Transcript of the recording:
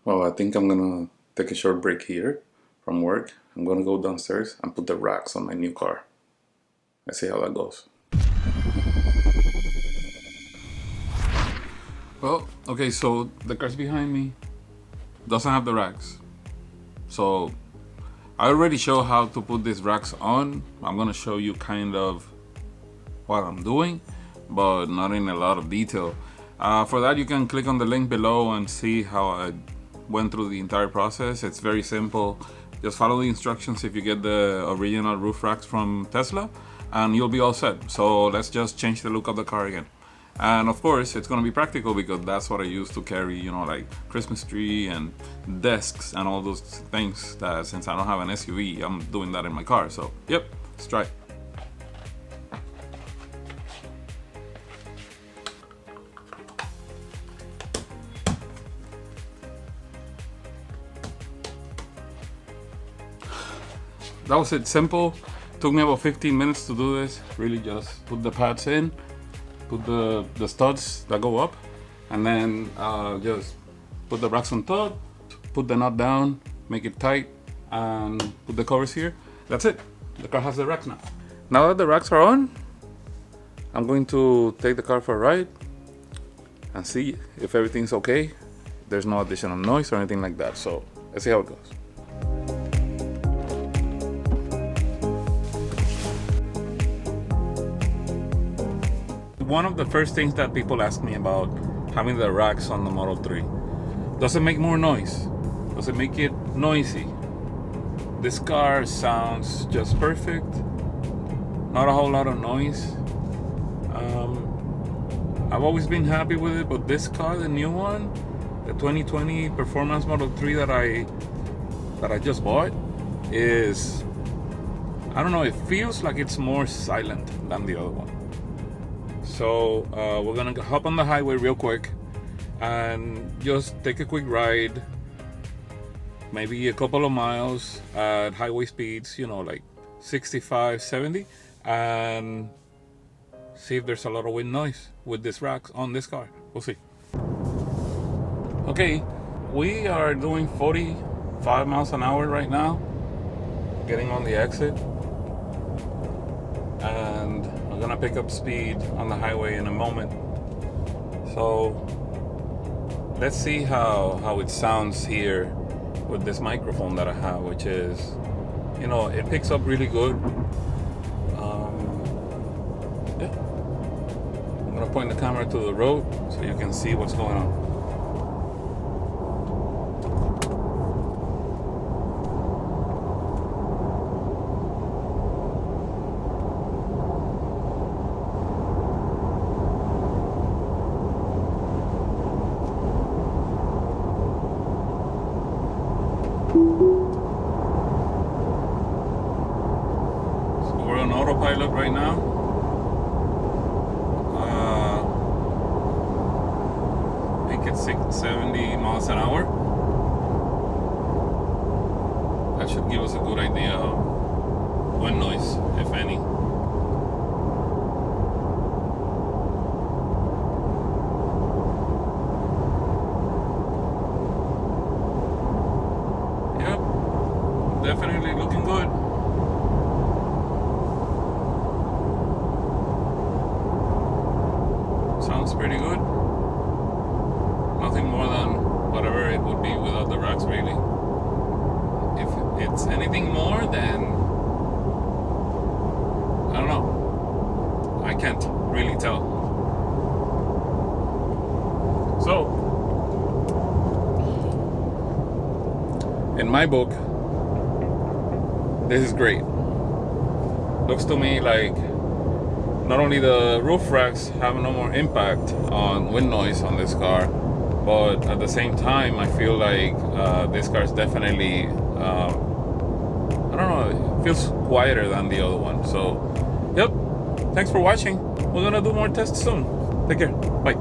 Well, I think I'm gonna take a short break here from work. I'm gonna go downstairs and put the racks on my new car. Let's see how that goes. Well, okay, so the car's behind me doesn't have the racks. So I already show how to put these racks on. I'm gonna show you kind of what I'm doing, but not in a lot of detail. For that, you can click on the link below and see how I went through the entire process. It's very simple. Just follow the instructions if you get the original roof racks from Tesla, and you'll be all set. So let's just change the look of the car again. And of course, it's gonna be practical because that's what I use to carry, like Christmas tree and desks and all those things that since I don't have an SUV, I'm doing that in my car. So, yep, let's try it. That was it, simple. Took me about 15 minutes to do this. Really just put the pads in, put the studs that go up, and then just put the racks on top, put the nut down, make it tight, and put the covers here. That's it. The car has the racks now. Now that the racks are on, I'm going to take the car for a ride and see if everything's okay. There's no additional noise or anything like that. So let's see how it goes. One of the first things that people ask me about having the racks on the Model 3. Does it make more noise? Does it make it noisy? This car sounds just perfect. Not a whole lot of noise. I've always been happy with it, but this car, the new one, the 2020 Performance Model 3 that I just bought, is, I don't know, it feels like it's more silent than the other one. So we're gonna hop on the highway real quick and just take a quick ride, maybe a couple of miles at highway speeds, like 65, 70, and see if there's a lot of wind noise with this racks on this car. We'll see. Okay, we are doing 45 miles an hour right now, getting on the exit, and I'm gonna pick up speed on the highway in a moment. So let's see how it sounds here with this microphone that I have, which is, it picks up really good. Yeah, I'm gonna point the camera to the road so you can see what's going on. So we're on autopilot right now. I think it's 70 miles an hour. That should give us a good idea of wind noise, if any. Definitely looking good. Sounds pretty good. Nothing more than whatever it would be without the racks, really. If it's anything more, then I don't know. I can't really tell. So, in my book, this is great. Looks to me like not only the roof racks have no more impact on wind noise on this car, but at the same time, I feel like this car is definitely, I don't know, it feels quieter than the other one. So, yep, thanks for watching. We're gonna do more tests soon. Take care, bye.